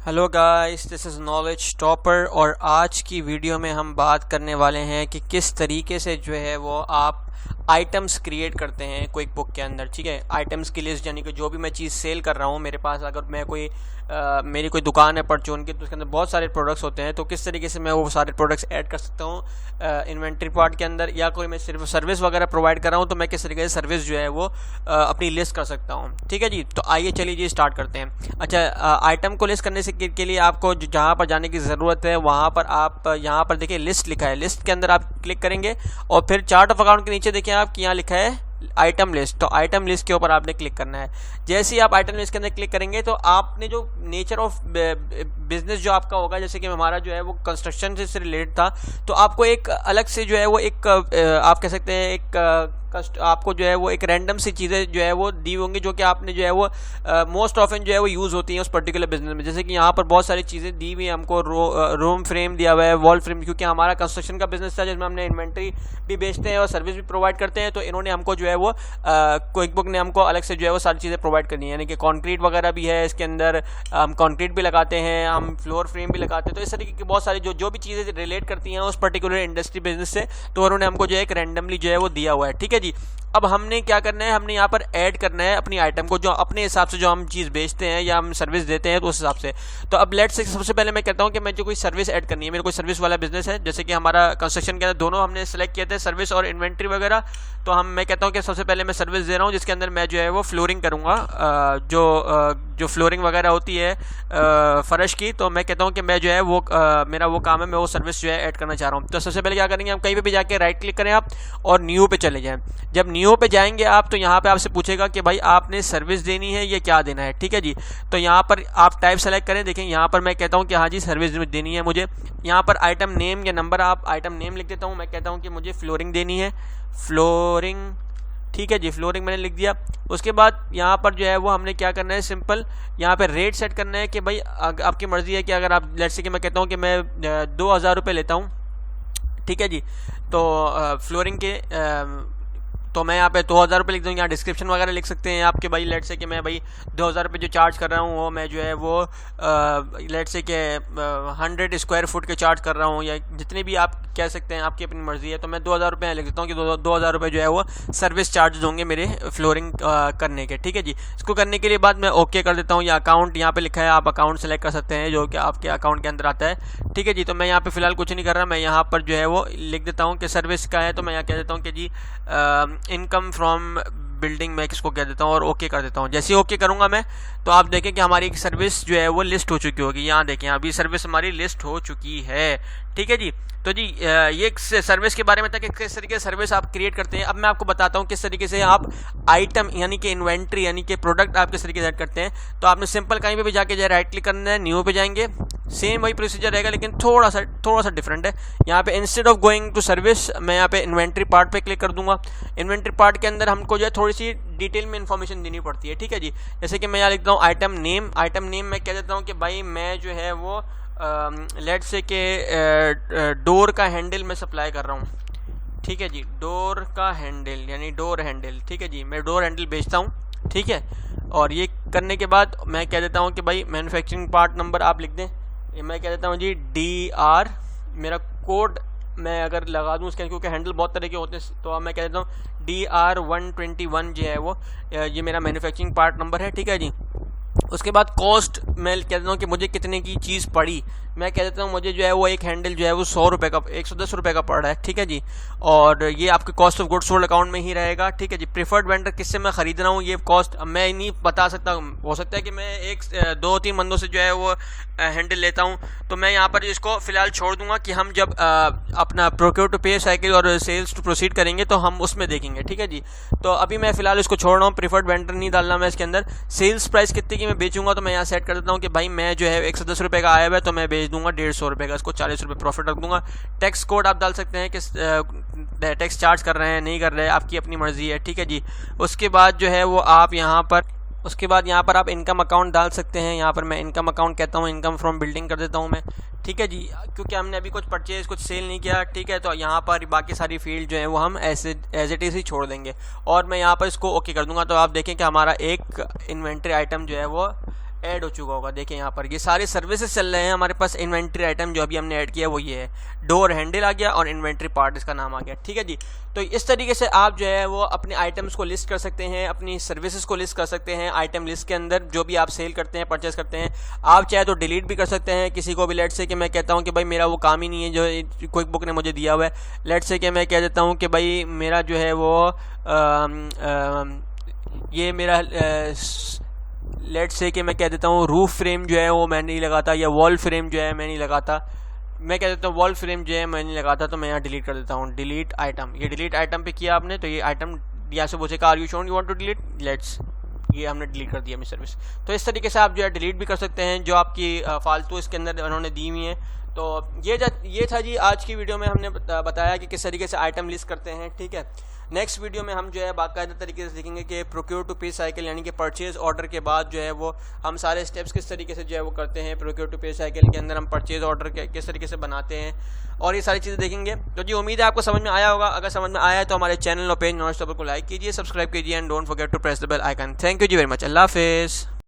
Hello guys, this is knowledge topper और आज की वीडियो में हम बात करने वाले हैं कि किस तरीके से जो है वो आप आइटम्स क्रिएट करते हैं क्विक बुक के अंदर। ठीक है, आइटम्स की लिस्ट, यानी कि जो भी मैं चीज़ सेल कर रहा हूँ, मेरे पास अगर मैं मेरी कोई दुकान है परचून की, तो उसके अंदर बहुत सारे प्रोडक्ट्स होते हैं, तो किस तरीके से मैं वो सारे प्रोडक्ट्स ऐड कर सकता हूँ इन्वेंट्री पार्ट के अंदर, या कोई मैं सिर्फ सर्विस वगैरह प्रोवाइड कर रहा हूँ तो मैं किस तरीके से सर्विस जो है वो अपनी लिस्ट कर सकता हूँ। ठीक है जी, तो आइए चलिए जी स्टार्ट करते हैं। अच्छा, आइटम को लिस्ट करने से के लिए आपको जहाँ पर जाने की ज़रूरत है वहाँ पर आप यहाँ पर देखिए लिस्ट लिखा है, लिस्ट के अंदर आप क्लिक करेंगे और फिर चार्ट ऑफ अकाउंट के नीचे देखिए आप यहाँ लिखा है आइटम लिस्ट, तो आइटम लिस्ट के ऊपर आपने क्लिक करना है। जैसे ही आप आइटम लिस्ट के अंदर क्लिक करेंगे तो आपने जो नेचर ऑफ बिजनेस जो आपका होगा, जैसे कि हमारा जो है वो कंस्ट्रक्शन से रिलेटेड था, तो आपको एक अलग से जो है वो एक आप कह सकते हैं एक आपको जो है वो एक रैंडम सी चीज़ें जो है वो दी होंगी, जो कि आपने जो है वो मोस्ट ऑफन जो है वो यूज़ होती हैं उस पर्टिकुलर बिजनेस में। जैसे कि यहाँ पर बहुत सारी चीज़ें दी हुई हैं हमको, रूम फ्रेम दिया हुआ है, वॉल फ्रेम, क्योंकि हमारा कंस्ट्रक्शन का बिजनेस था जिसमें हमने इन्वेंट्री भी बेचते हैं और सर्विस भी प्रोवाइड करते हैं, तो इन्होंने हमको जो है वो क्विकबुक ने हमको अलग से जो है वो सारी चीज़ें प्रोवाइड करनी है। यानी कि कॉन्क्रीट वगैरह भी है इसके अंदर, हम कॉन्क्रीट भी लगाते हैं, हम फ्लोर फ्रेम भी लगाते हैं, तो इस तरीके की बहुत सारी जो भी चीज़ें रिलेट करती हैं उस पर्टिकुलर इंडस्ट्री बिजनेस से, तो उन्होंने हमको जो है एक रैंडमली जो है वो दिया हुआ है। ठीक है जी, अब हमने क्या करना है, हमने यहाँ पर ऐड करना है अपनी आइटम को, जो अपने हिसाब से जो हम चीज़ बेचते हैं या हम सर्विस देते हैं तो उस हिसाब से। तो अब लेट से सबसे पहले मैं कहता हूँ कि मैं जो कोई सर्विस ऐड करनी है, मेरे कोई सर्विस वाला बिजनेस है, जैसे कि हमारा कंस्ट्रक्शन के अंदर दोनों हमने सेलेक्ट किए थे, सर्विस और इन्वेंट्री वगैरह। तो मैं कहता हूँ कि सबसे पहले मैं सर्विस दे रहा हूँ, जिसके अंदर मैं जो है वो फ्लोरिंग करूँगा, जो फ्लोरिंग वगैरह होती है फर्श की, तो मैं कहता हूँ कि मैं जो है वो मेरा वो काम है, मैं वो सर्विस जो है ऐड करना चाह रहा हूँ। तो सबसे पहले क्या करेंगे, हम कहीं पे भी जाके राइट क्लिक करें आप और न्यू पे चले जाएं। जब न्यू पे जाएंगे आप, तो यहाँ पे आपसे पूछेगा कि भाई आपने सर्विस देनी है या क्या देना है। ठीक है जी, तो यहाँ पर आप टाइप सेलेक्ट करें। देखें यहाँ पर मैं कहता हूँ कि हाँ जी सर्विस देनी है मुझे। यहाँ पर आइटम नेम या नंबर, आप आइटम नेम लिख देता हूँ, मैं कहता हूँ कि मुझे फ्लोरिंग देनी है, फ्लोरिंग। ठीक है जी, फ्लोरिंग मैंने लिख दिया। उसके बाद यहाँ पर जो है वो हमने क्या करना है, सिंपल यहाँ पे रेट सेट करना है कि भाई आपकी मर्ज़ी है कि अगर आप लेट्स से कि मैं कहता हूँ कि मैं 2000 रुपये लेता हूँ। ठीक है जी, तो फ्लोरिंग के तो मैं यहाँ पे 2000 रुपये लिख दूँगा। यहाँ डिस्क्रिप्शन वगैरह लिख सकते हैं आपके, भाई लेट से कि मैं भाई 2000 रुपये जो चार्ज कर रहा हूँ वो मैं जो है वो लेट से कि 100 स्क्वायर फुट के चार्ज कर रहा हूँ, या जितने भी आप कह सकते हैं, आपकी अपनी मर्ज़ी है। तो मैं 2000 रुपये लिख देता हूँ कि 2000 रुपये जो है वो सर्विस चार्ज होंगे मेरे फ्लोरिंग करने के। ठीक है जी, इसको करने के लिए बाद मैं ओके कर देता हूँ। या अकाउंट यहाँ पे लिखा है, आप अकाउंट सेलेक्ट कर सकते हैं जो कि आपके अकाउंट के अंदर आता है। ठीक है जी, तो मैं यहाँ पे फिलहाल कुछ नहीं कर रहा, मैं यहाँ पर जो है वो लिख देता हूँ कि सर्विस का है, तो मैं यहाँ कह देता हूँ कि जी इनकम फ्रॉम बिल्डिंग, मैं किसको कह देता हूँ और ओके कर देता हूँ। जैसे ही ओके करूँगा मैं, तो आप देखें कि हमारी एक सर्विस जो है वो लिस्ट हो चुकी होगी। यहाँ देखें अभी सर्विस हमारी लिस्ट हो चुकी है। ठीक है जी, तो जी ये सर्विस के बारे में था कि किस तरीके से सर्विस आप क्रिएट करते हैं। अब मैं आपको बताता हूँ किस तरीके से आप आइटम यानी कि इन्वेंट्री यानी कि प्रोडक्ट आप किस तरीके से ऐड करते हैं। तो आपने सिंपल कहीं पे भी जाके राइट क्लिक करना है, न्यू पे जाएंगे, सेम वही प्रोसीजर रहेगा लेकिन थोड़ा सा डिफरेंट है। यहाँ पे instead of going to service, मैं यहाँ पे इन्वेंट्री पार्ट पे क्लिक कर दूंगा। इन्वेंट्री पार्ट के अंदर हमको जो है थोड़ी सी डिटेल में इन्फॉर्मेशन देनी पड़ती है। ठीक है जी, जैसे कि मैं यहाँ लिखता हूँ आइटम नेम। आइटम नेम मैं कह देता हूँ कि भाई मैं जो है वो लेट से के डोर का हैंडल मैं सप्लाई कर रहा हूँ। ठीक है जी, डोर का हैंडल यानी डोर हैंडल। ठीक है जी, मैं डोर हैंडल बेचता हूँ। ठीक है, और ये करने के बाद मैं कह देता हूँ कि भाई मैन्युफैक्चरिंग पार्ट नंबर आप लिख दें। मैं कह देता हूँ जी DR, मेरा कोड मैं अगर लगा दूँ उसके, क्योंकि हैंडल बहुत तरह के होते हैं, तो मैं कह देता हूँ DR121 जो है वो ये मेरा मैन्युफैक्चरिंग पार्ट नंबर है। ठीक है जी, उसके बाद कॉस्ट मैं कह देता हूँ कि मुझे कितने की चीज़ पड़ी। मैं कह देता हूँ मुझे जो है वो एक हैंडल जो है वो 100 रुपये का 110 रुपये का पड़ रहा है। ठीक है जी, और ये आपके cost of goods sold account में ही रहेगा। ठीक है जी, प्रीफर्ड वेंडर किससे मैं ख़रीद रहा हूँ, ये कॉस्ट मैं नहीं बता सकता। हो सकता है कि मैं 2-3 बंदों से जो है वो हैंडल लेता हूँ, तो मैं यहाँ पर इसको फ़िलहाल छोड़ दूंगा कि हम जब अपना प्रोक्योर टू पे साइकिल और सेल्स टू प्रोसीड करेंगे तो हम उसमें देखेंगे। ठीक है जी, तो अभी मैं फ़िलहाल इसको छोड़ रहा हूँ, प्रीफर्ड वेंडर नहीं डालना मैं इसके अंदर। सेल्स प्राइस कितने की मैं बेचूंगा, तो मैं यहाँ सेट कर देता हूँ कि भाई मैं जो है 110 रुपये का आया हुआ है तो मैं बेच दूंगा 150 रुपये का, इसको 40 रुपये प्रॉफिट रख दूंगा। टैक्स कोड आप डाल सकते हैं कि टैक्स चार्ज कर रहे हैं नहीं कर रहे हैं, आपकी अपनी मर्जी है। ठीक है जी, उसके बाद जो है वो आप यहाँ पर आप इनकम अकाउंट डाल सकते हैं। यहाँ पर मैं इनकम अकाउंट कहता हूँ, इनकम फ्रॉम बिल्डिंग कर देता हूँ मैं। ठीक है जी, क्योंकि हमने अभी कुछ परचेज कुछ सेल नहीं किया। ठीक है, तो यहाँ पर बाकी सारी फील्ड जो है वो हम ऐसे एज इट इज़ ही छोड़ देंगे और मैं यहाँ पर इसको ओके कर दूंगा। तो आप देखें कि हमारा एक इन्वेंट्री आइटम जो है वो ऐड हो चुका होगा। देखिए यहाँ पर ये सारे सर्विसेज चल रहे हैं हमारे पास। इन्वेंट्री आइटम जो अभी हमने ऐड किया वो ये है, डोर हैंडल आ गया और इन्वेंट्री पार्ट इसका नाम आ गया, ठीक है जी। तो इस तरीके से आप जो है वो अपने आइटम्स को लिस्ट कर सकते हैं, अपनी सर्विसेज को लिस्ट कर सकते हैं आइटम लिस्ट के अंदर। जो भी आप सेल करते हैं, परचेस करते हैं, आप चाहे तो डिलीट भी कर सकते हैं किसी को भी। लेट से कि मैं कहता हूँ कि भाई मेरा वो काम ही नहीं है जो क्विक बुक ने मुझे दिया हुआ है। लेट से कि मैं कह देता हूँ कि भाई मेरा जो है वो ये मेरा लेट से कि मैं कह देता हूँ रूफ फ्रेम जो है वो मैं नहीं लगाता, या वॉल फ्रेम जो है मैं नहीं लगाता। मैं कह देता हूँ वॉल फ्रेम जो है मैं नहीं लगाता, तो मैं यहाँ डिलीट कर देता हूँ। डिलीट आइटम, ये डिलीट आइटम पे किया आपने तो ये आइटम यहाँ से पूछेगा are you sure you want to delete, let's, ये हमने डिलीट कर दिया अपनी सर्विस। तो इस तरीके से आप जो है डिलीट भी कर सकते हैं जो आपकी फालतू इसके अंदर उन्होंने दी हुई हैं। तो ये था जी आज की वीडियो में हमने बताया कि किस तरीके से आइटम लिस्ट करते हैं, ठीक है। नेक्स्ट वीडियो में हम जो है बाकायदा तरीके से देखेंगे कि प्रोक्योर टू पे साइकिल यानी कि परचेज ऑर्डर के बाद जो है वो हम सारे स्टेप्स किस तरीके से जो है वो करते हैं। प्रोक्योर टू पे साइकिल के अंदर हम परचेज ऑर्डर किस तरीके से बनाते हैं और ये सारी चीज़ें देखेंगे। तो जी उम्मीद है आपको समझ में आया होगा। अगर समझ में आया है तो हमारे चैनल और पेज नॉलेज टॉपर को लाइक कीजिए, सब्सक्राइब कीजिए and don't forget to press the bell icon. Thank you ji very much. अल्लाह हाफिज़।